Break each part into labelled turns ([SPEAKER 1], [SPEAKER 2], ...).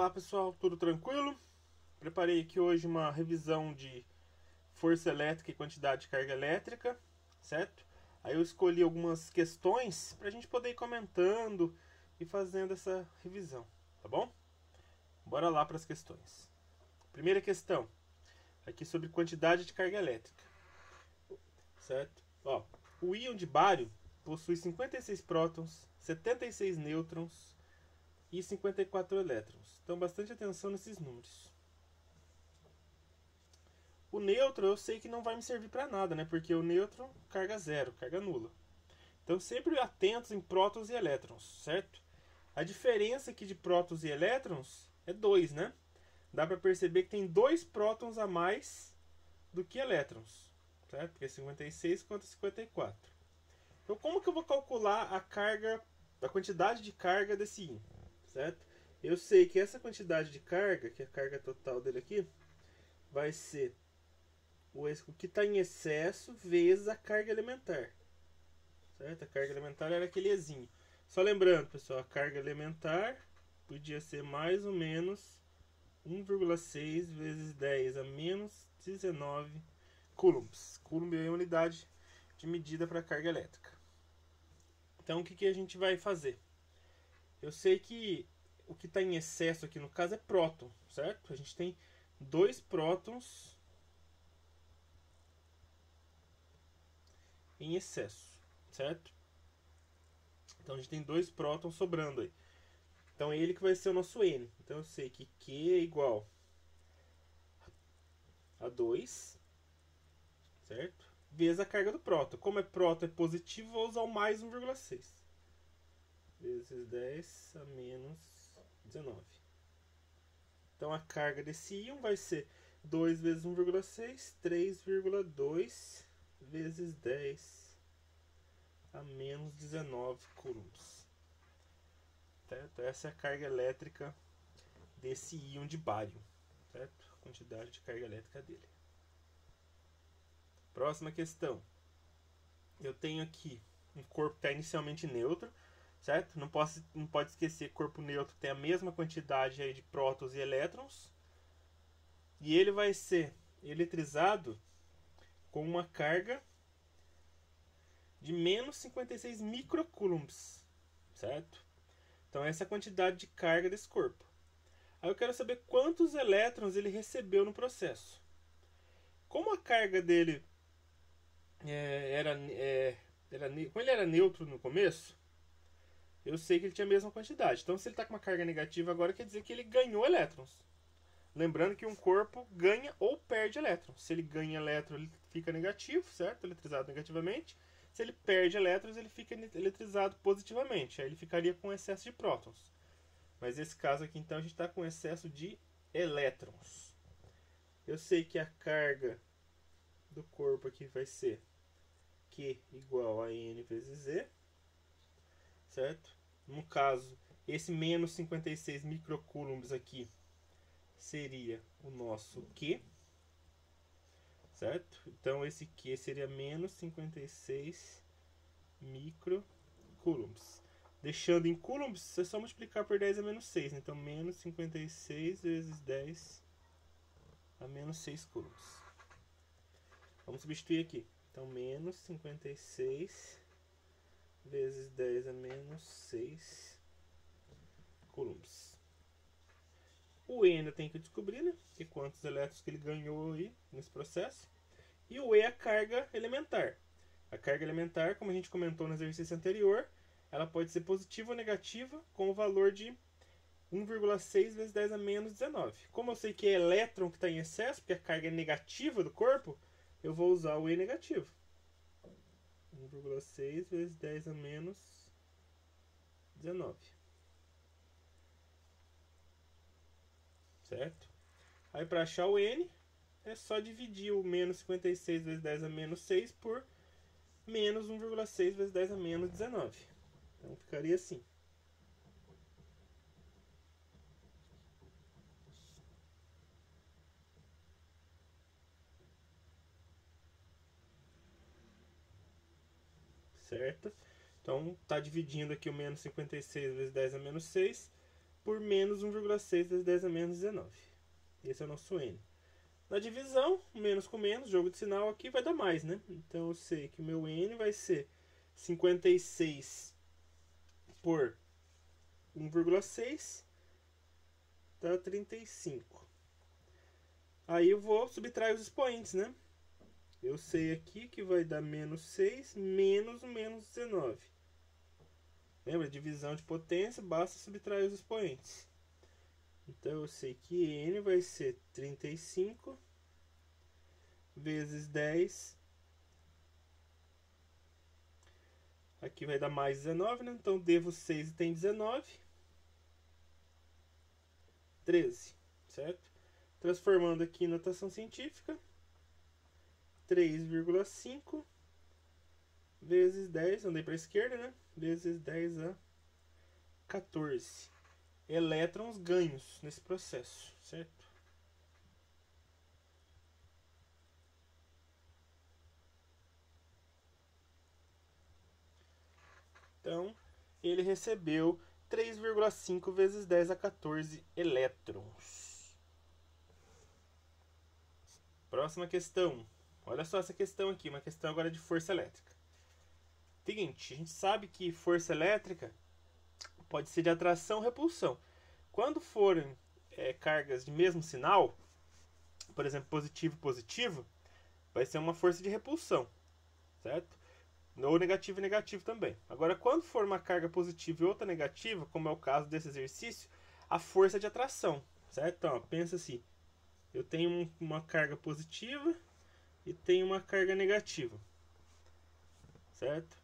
[SPEAKER 1] Olá pessoal, tudo tranquilo? Preparei aqui hoje uma revisão de força elétrica e quantidade de carga elétrica, certo? Aí eu escolhi algumas questões para a gente poder ir comentando e fazendo essa revisão, tá bom? Bora lá para as questões. Primeira questão, aqui sobre quantidade de carga elétrica, certo? Ó, o íon de bário possui 56 prótons, 76 nêutrons e 54 elétrons. Então, bastante atenção nesses números. O nêutron eu sei que não vai me servir para nada, né? Porque o nêutron, carga zero, carga nula. Então, sempre atentos em prótons e elétrons, certo? A diferença aqui de prótons e elétrons é 2, né? Dá para perceber que tem 2 prótons a mais do que elétrons, certo? Porque é 56 contra 54. Então, como que eu vou calcular a carga, a quantidade de carga desse íon, certo? Eu sei que essa quantidade de carga, que é a carga total dele aqui, vai ser o que está em excesso vezes a carga elementar, certo? A carga elementar era aquele Ezinho. Só lembrando, pessoal, a carga elementar podia ser mais ou menos 1,6 vezes 10 a menos 19 coulombs. Coulomb é a unidade de medida para carga elétrica. Então, o que a gente vai fazer? Eu sei que o que está em excesso aqui no caso é próton, certo? A gente tem 2 prótons em excesso, certo? Então a gente tem 2 prótons sobrando aí. Então é ele que vai ser o nosso N. Então eu sei que Q é igual a 2, certo? Vezes a carga do próton. Como é próton é positivo, vou usar o mais 1,6. Vezes 10 a menos 19. Então a carga desse íon vai ser 2 vezes 1,6, 3,2 vezes 10 a menos 19 coulombs. Certo? Essa é a carga elétrica desse íon de bário, certo? A quantidade de carga elétrica dele. Próxima questão. Eu tenho aqui um corpo que está inicialmente neutro, certo? Não pode esquecer que corpo neutro tem a mesma quantidade aí de prótons e elétrons. E ele vai ser eletrizado com uma carga de menos 56 microcoulombs, certo? Então essa é a quantidade de carga desse corpo. Aí eu quero saber quantos elétrons ele recebeu no processo. Como a carga dele como ele era neutro no começo, eu sei que ele tinha a mesma quantidade. Então se ele está com uma carga negativa agora, quer dizer que ele ganhou elétrons. Lembrando que um corpo ganha ou perde elétrons. Se ele ganha elétrons, ele fica negativo, certo? Eletrizado negativamente. Se ele perde elétrons, ele fica eletrizado positivamente. Aí ele ficaria com excesso de prótons. Mas nesse caso aqui, então, a gente está com excesso de elétrons. Eu sei que a carga do corpo aqui vai ser Q igual a N vezes Z, certo? No caso, esse menos 56 microcoulombs aqui seria o nosso Q, certo? Então esse Q seria menos 56 microcoulombs. Deixando em coulombs, é só multiplicar por 10 a menos 6. Então menos 56 vezes 10 a menos 6 coulombs. Vamos substituir aqui. Então menos 56 vezes 10 a menos 6 coulombs. O E ainda tem que descobrir, né? Que quantos elétrons que ele ganhou aí nesse processo. E o E é a carga elementar. A carga elementar, como a gente comentou no exercício anterior, ela pode ser positiva ou negativa com o valor de 1,6 vezes 10 a menos 19. Como eu sei que é elétron que está em excesso, porque a carga é negativa do corpo, eu vou usar o E negativo. 1,6 vezes 10 a menos 19. Certo? Aí para achar o N, é só dividir o menos 56 vezes 10 a menos 6 por menos 1,6 vezes 10 a menos 19. Então ficaria assim. Certo? Então está dividindo aqui o menos 56 vezes 10 a menos 6. por menos 1,6 vezes 10 a menos 19. Esse é o nosso N. Na divisão, menos com menos, jogo de sinal aqui vai dar mais, né? Então eu sei que o meu N vai ser 56 por 1,6 dá 35. Aí eu vou subtrair os expoentes, né? Eu sei aqui que vai dar menos 6 menos o menos 19. Lembra? Divisão de potência, basta subtrair os expoentes. Então eu sei que N vai ser 35 vezes 10. Aqui vai dar mais 19, né? Então devo 6 e tem 19. 13, certo? Transformando aqui em notação científica, 3,5 vezes 10, andei para a esquerda, né? Vezes 10 a 14 elétrons ganhos nesse processo, certo? Então, ele recebeu 3,5 vezes 10 a 14 elétrons. Próxima questão. Olha só essa questão aqui, uma questão agora de força elétrica. Seguinte, a gente sabe que força elétrica pode ser de atração ou repulsão. Quando forem cargas de mesmo sinal, por exemplo, positivo e positivo, vai ser uma força de repulsão, certo? Ou negativo e negativo também. Agora, quando for uma carga positiva e outra negativa, como é o caso desse exercício, a força é de atração, certo? Então, pensa assim, eu tenho uma carga positiva e tenho uma carga negativa, certo?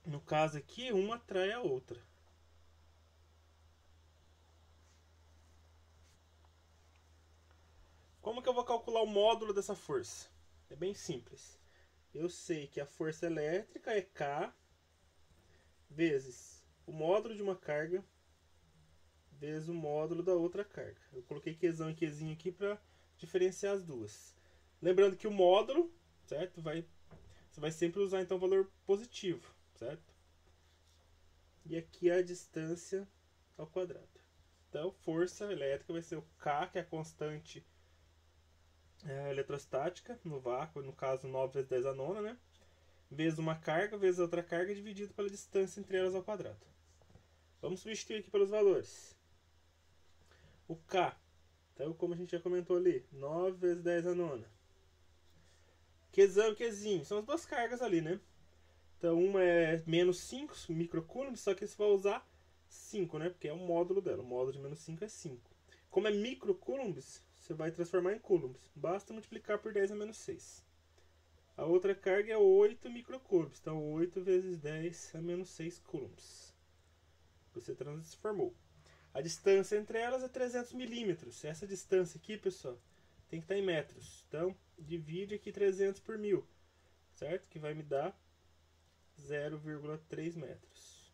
[SPEAKER 1] No caso aqui, uma atrai a outra. Como que eu vou calcular o módulo dessa força? É bem simples. Eu sei que a força elétrica é K vezes o módulo de uma carga vezes o módulo da outra carga. Eu coloquei Qzão e Qzinho aqui para diferenciar as duas. Lembrando que o módulo, certo? Você vai sempre usar então o valor positivo, certo? E aqui é a distância ao quadrado. Então, força elétrica vai ser o K, que é a constante eletrostática no vácuo, no caso 9 vezes 10 a nona, né? Vezes uma carga, vezes outra carga, dividido pela distância entre elas ao quadrado. Vamos substituir aqui pelos valores. O K, então, como a gente já comentou ali, 9 vezes 10 a nona. Qzão e Qzinho, são as duas cargas ali, né? Então, uma é menos 5 microcoulombs, só que você vai usar 5, né? Porque é o módulo dela. O módulo de menos 5 é 5. Como é microcoulombs, você vai transformar em coulombs. Basta multiplicar por 10 a menos 6. A outra carga é 8 microcoulombs. Então, 8 vezes 10 a menos 6 coulombs. Você transformou. A distância entre elas é 300 milímetros. Essa distância aqui, pessoal, tem que estar em metros. Então, divide aqui 300 por 1000, certo? Que vai me dar 0,3 metros.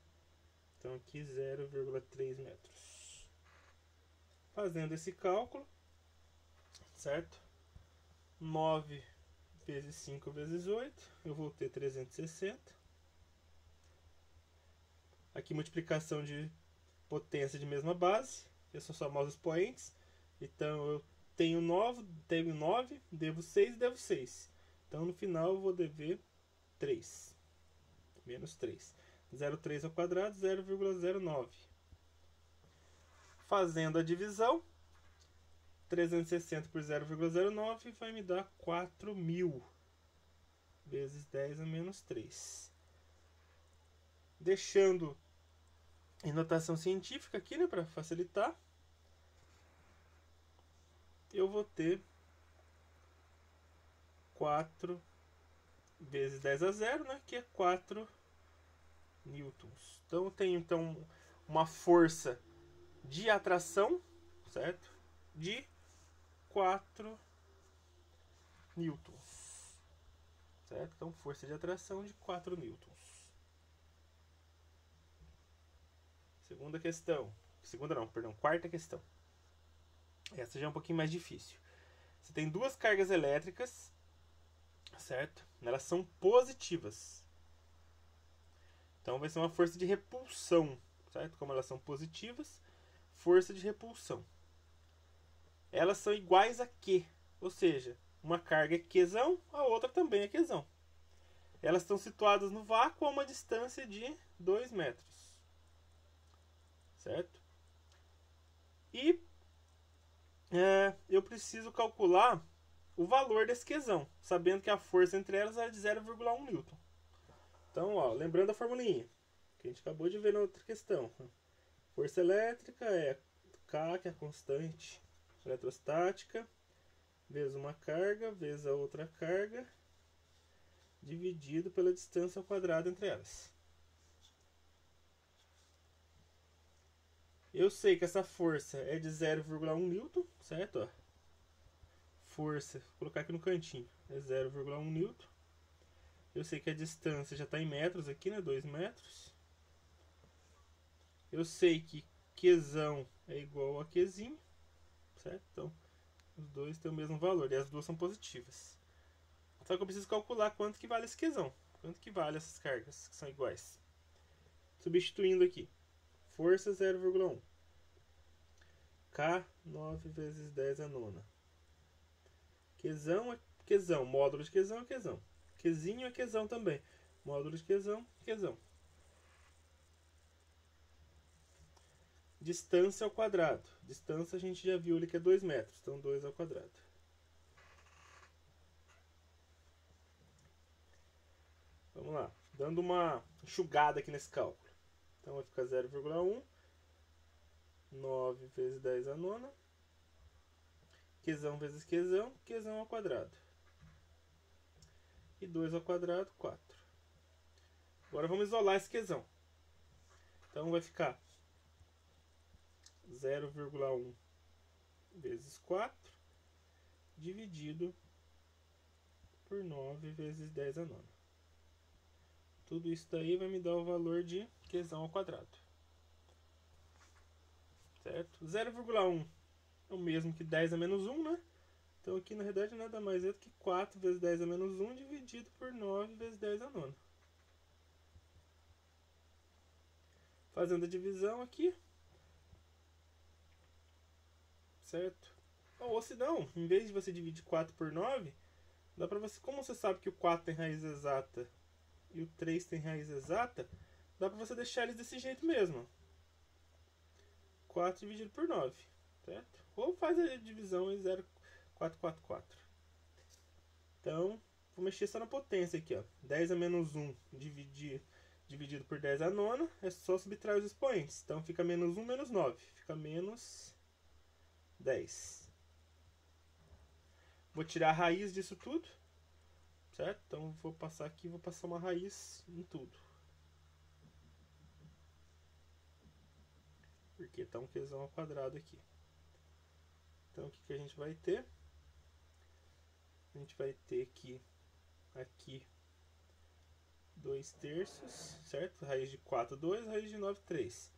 [SPEAKER 1] Então, aqui 0,3 metros. Fazendo esse cálculo, certo? 9 vezes 5 vezes 8, eu vou ter 360. Aqui multiplicação de potência de mesma base, é só somar os expoentes. Então eu tenho 9, devo 6 e devo 6. Então no final eu vou dever 3. Menos 3. 0,3 ao quadrado, 0,09. Fazendo a divisão, 360 por 0,09 vai me dar 4.000 vezes 10 a menos 3. Deixando em notação científica aqui, né, para facilitar, eu vou ter 4 vezes 10 a 0, né, que é 4 newtons. Então eu tenho uma força de atração, certo? De 4 newtons. Certo? Então força de atração de 4 newtons. Quarta questão. Essa já é um pouquinho mais difícil. Você tem duas cargas elétricas, certo? Elas são positivas. Então vai ser uma força de repulsão, certo? Como elas são positivas, força de repulsão. Elas são iguais a Q, ou seja, uma carga é Qzão, a outra também é Qzão. Elas estão situadas no vácuo a uma distância de 2 metros. Certo? E eu preciso calcular o valor desse Qzão, sabendo que a força entre elas é de 0,1 newton. Então, ó, lembrando a formulinha que a gente acabou de ver na outra questão. Força elétrica é K, que é a constante eletrostática, vezes uma carga, vezes a outra carga, dividido pela distância ao quadrado entre elas. Eu sei que essa força é de 0,1 newton, certo? Ó. Força, vou colocar aqui no cantinho, é 0,1 newton. Eu sei que a distância já está em metros aqui, né? 2 metros. Eu sei que Qzão é igual a Qzinho, certo? Então, os dois têm o mesmo valor e as duas são positivas. Só que eu preciso calcular quanto que vale esse Qzão. Quanto que vale essas cargas, que são iguais. Substituindo aqui. Força 0,1. K, 9 vezes 10 a nona. Qzão é Qzão. Módulo de Qzão é Qzão. Qzinho é Qzão também. Módulo de Qzão, Qzão. Distância ao quadrado. Distância a gente já viu ali que é 2 metros. Então 2 ao quadrado. Vamos lá. Dando uma enxugada aqui nesse cálculo. Então vai ficar 0,1. 9 vezes 10 a nona. Qzão vezes Qzão. Qzão ao quadrado. E 2 ao quadrado, 4. Agora vamos isolar esse Qzão. Então vai ficar 0,1 vezes 4 dividido por 9 vezes 10 a nona. Tudo isso daí vai me dar o valor de Qzão ao quadrado. Certo? 0,1 é o mesmo que 10 a menos 1, né? Então aqui na realidade nada mais é do que 4 vezes 10 a menos 1 dividido por 9 vezes 10 a nona. Fazendo a divisão aqui. Certo? Ou se não, em vez de você dividir 4 por 9, dá pra você, como você sabe que o 4 tem raiz exata e o 3 tem raiz exata, dá pra você deixar eles desse jeito mesmo. 4 dividido por 9, certo? Ou faz a divisão em 0,444. Então, vou mexer só na potência aqui, ó. 10 a menos 1 dividido por 10 a nona, é só subtrair os expoentes. Então fica menos 1 menos 9, fica menos 10. Vou tirar a raiz disso tudo, certo? Então vou passar aqui, vou passar uma raiz em tudo. Porque está um Qzão ao quadrado aqui. Então o que a gente vai ter? A gente vai ter aqui 2 terços, certo? Raiz de 4, 2, raiz de 9, 3.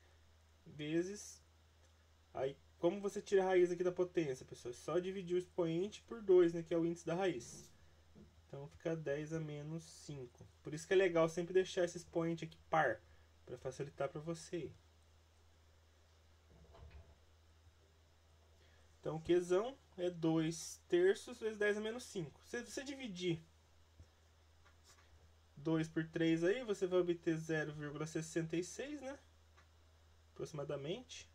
[SPEAKER 1] Vezes, aí como você tira a raiz aqui da potência, pessoal? É só dividir o expoente por 2, né, que é o índice da raiz. Então fica 10 a menos 5. Por isso que é legal sempre deixar esse expoente aqui par, para facilitar para você. Então, o Qzão é 2 terços vezes 10 a menos 5. Se você dividir 2 por 3 aí, você vai obter 0,66, né? Aproximadamente.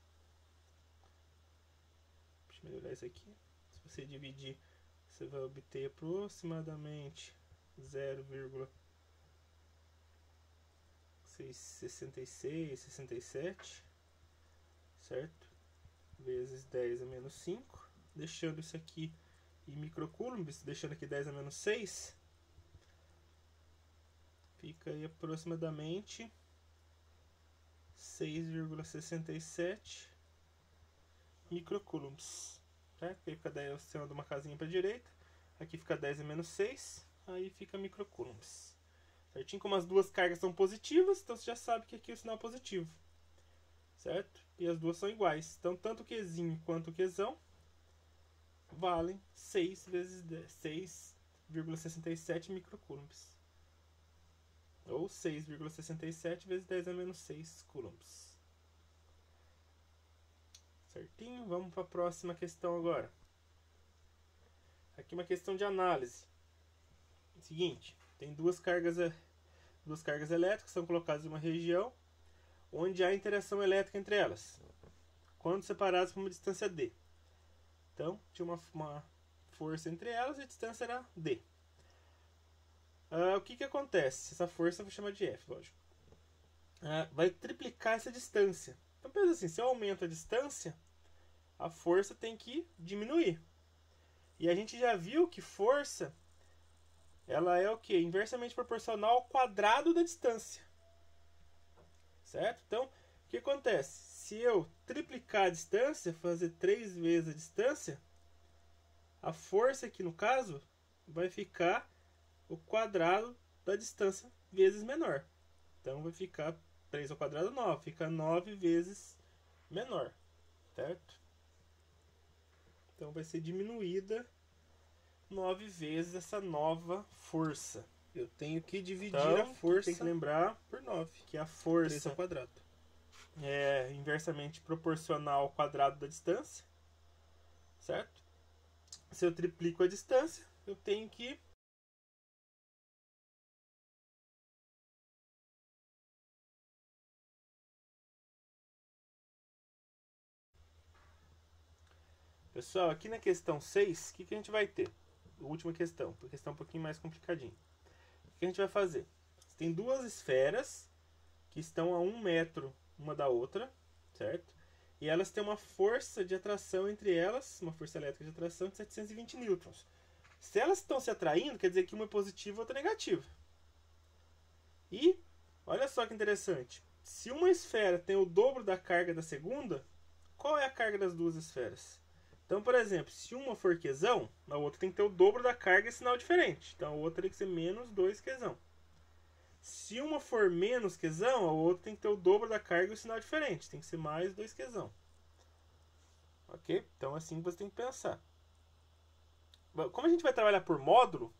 [SPEAKER 1] Deixa eu melhorar isso aqui. Se você dividir, você vai obter aproximadamente 0,66, 67, certo? Vezes 10 a menos 5, deixando isso aqui em microcoulombs, deixando aqui 10 a menos 6, fica aí aproximadamente 6,67 microcoulombs. Certo? Aí fica 10 sendo uma casinha para a direita, aqui fica 10 a menos 6, aí fica microcoulombs. Certinho? Como as duas cargas são positivas, então você já sabe que aqui é o sinal positivo. Certo? E as duas são iguais. Então, tanto o Qzinho quanto o Qzão valem 6,67 microcoulombs. Ou 6,67 vezes 10 a menos 6 coulombs. Certinho? Vamos para a próxima questão agora. Aqui uma questão de análise. Seguinte, tem duas cargas elétricas são colocadas em uma região onde há interação elétrica entre elas, quando separadas por uma distância d. Então, tinha uma força entre elas e a distância era d. O que acontece? Essa força eu vou chamar de F, lógico. Vai triplicar essa distância. Então, pensa assim, se eu aumento a distância, a força tem que diminuir. E a gente já viu que força, ela é o quê? Inversamente proporcional ao quadrado da distância. Certo? Então, o que acontece? Se eu triplicar a distância, fazer 3 vezes a distância, a força aqui no caso vai ficar o quadrado da distância vezes menor. Então vai ficar 3 ao quadrado 9, fica 9 vezes menor, certo? Então vai ser diminuída 9 vezes essa nova força. Eu tenho que dividir a força, tem que lembrar, por 9, que a força
[SPEAKER 2] 3 ao quadrado
[SPEAKER 1] é inversamente proporcional ao quadrado da distância, certo? Se eu triplico a distância, eu tenho que Pessoal, aqui na questão 6, o que a gente vai ter? A última questão, a questão um pouquinho mais complicadinha. O que a gente vai fazer? Tem duas esferas que estão a 1 metro uma da outra, certo? E elas têm uma força de atração entre elas, uma força elétrica de atração de 720 newtons. Se elas estão se atraindo, quer dizer que uma é positiva e outra é negativa. E, olha só que interessante, se uma esfera tem o dobro da carga da segunda, qual é a carga das duas esferas? Então, por exemplo, se uma for Qzão, a outra tem que ter o dobro da carga e sinal diferente. Então, a outra tem que ser menos 2 Qzão. Se uma for menos Qzão, a outra tem que ter o dobro da carga e o sinal diferente. Tem que ser mais 2 Qzão. Ok? Então, assim você tem que pensar. Como a gente vai trabalhar por módulo,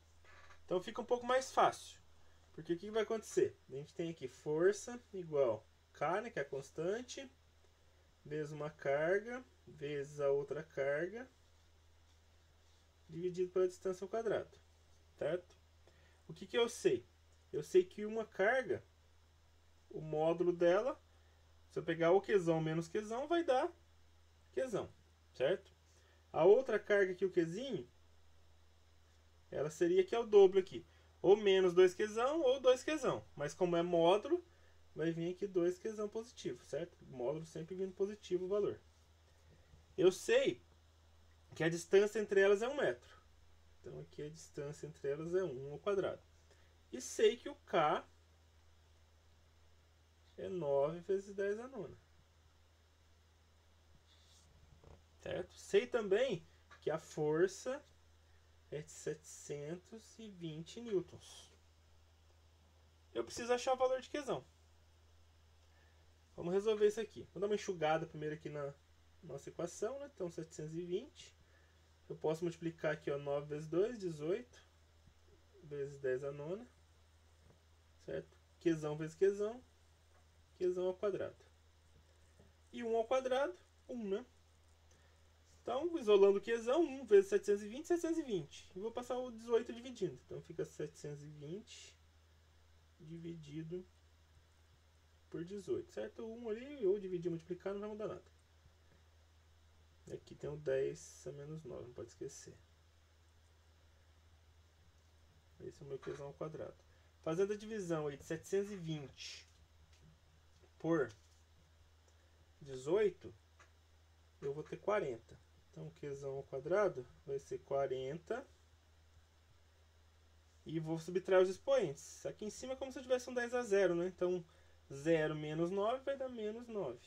[SPEAKER 1] então fica um pouco mais fácil. Porque o que vai acontecer? A gente tem aqui força igual K, né, que é a constante, vezes uma carga, vezes a outra carga, dividido pela distância ao quadrado. Certo? O que eu sei? Eu sei que uma carga, o módulo dela, se eu pegar o Qzão menos Qzão, vai dar Qzão. Certo? A outra carga aqui, o Qzinho, ela seria que é o dobro aqui. Ou menos 2 Qzão ou 2 Qzão. Mas como é módulo, vai vir aqui 2 Qzão positivo, certo? Módulo sempre vindo positivo o valor. Eu sei que a distância entre elas é 1 metro. Então aqui a distância entre elas é 1 ao quadrado. E sei que o K é 9 vezes 10 a nona. Certo? Sei também que a força é de 720 newtons. Eu preciso achar o valor de Qzão. Vamos resolver isso aqui. Vou dar uma enxugada primeiro aqui na nossa equação, né? Então 720. Eu posso multiplicar aqui, ó, 9 vezes 2, 18. Vezes 10 a nona. Certo? Qzão vezes Qzão. Qzão ao quadrado. E 1 ao quadrado, 1, né? Então, isolando o Qzão, 1 vezes 720, 720. E vou passar o 18 dividindo. Então fica 720 dividido por 18, certo? 1 ali, ou dividir, multiplicar, não vai mudar nada. Aqui tem o 10 a menos 9, não pode esquecer. Esse é o meu Qzão ao quadrado. Fazendo a divisão aí de 720 por 18, eu vou ter 40. Então, o Qzão ao quadrado vai ser 40. E vou subtrair os expoentes. Aqui em cima é como se eu tivesse um 10 a 0, né? Então, 0 menos 9 vai dar menos 9.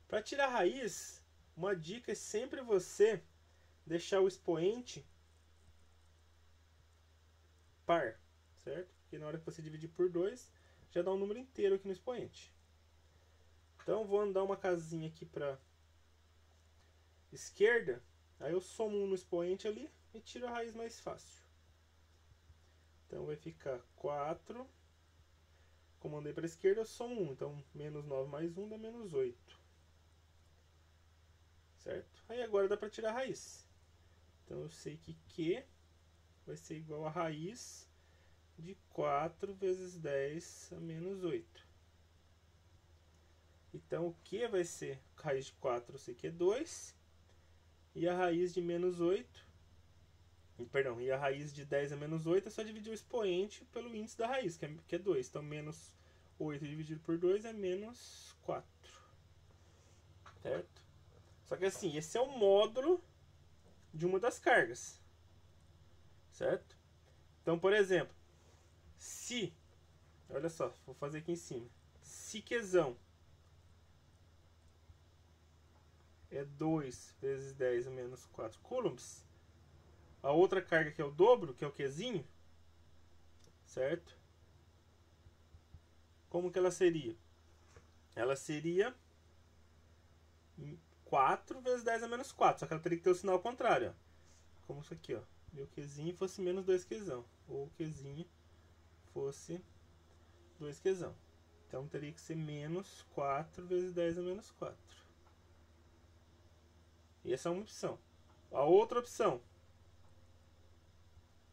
[SPEAKER 1] Para tirar a raiz, uma dica é sempre você deixar o expoente par, certo? Porque na hora que você dividir por 2, já dá um número inteiro aqui no expoente. Então, vou andar uma casinha aqui para esquerda, aí eu somo 1 no expoente ali e tiro a raiz mais fácil. Então, vai ficar 4. Como andei para a esquerda, eu somo 1. Então, menos 9 mais 1 dá menos 8. certo? Aí agora dá para tirar a raiz. Então eu sei que Q vai ser igual a raiz de 4 vezes 10 a menos 8. Então o Q vai ser, raiz de 4 eu sei que é 2, e a raiz de menos 8, perdão, e a raiz de 10 a menos 8 é só dividir o expoente pelo índice da raiz, que é 2. Então menos 8 dividido por 2 é menos 4. Certo? Só que assim, esse é o módulo de uma das cargas. Certo? Então, por exemplo, se, olha só, vou fazer aqui em cima. Se Qzão é 2 vezes 10 a menos 4 coulombs, a outra carga que é o dobro, que é o Qzinho, certo? Como que ela seria? Ela seria 4 vezes 10 a menos 4, só que ela teria que ter o sinal contrário, ó. Como isso aqui, ó. Meu Qzinho fosse menos 2Qzão, ou o Qzinho fosse 2Qzão. Então teria que ser menos 4 vezes 10 a menos 4. E essa é uma opção. A outra opção,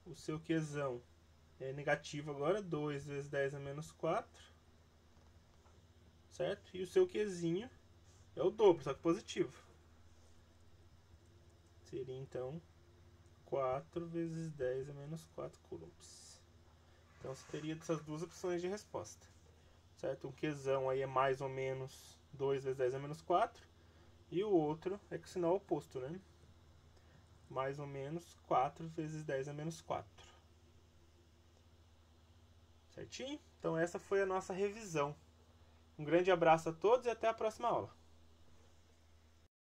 [SPEAKER 1] o seu Qzão é negativo agora, 2 vezes 10 a menos 4. Certo? E o seu Qzinho é o dobro, só que positivo. Seria então 4 vezes 10 a menos 4 coulombs. Então você teria essas duas opções de resposta. Certo? Um Qzão aí é mais ou menos 2 vezes 10 a menos 4. E o outro é com o sinal oposto, né? Mais ou menos 4 vezes 10 a menos 4. Certinho? Então essa foi a nossa revisão. Um grande abraço a todos e até a próxima aula.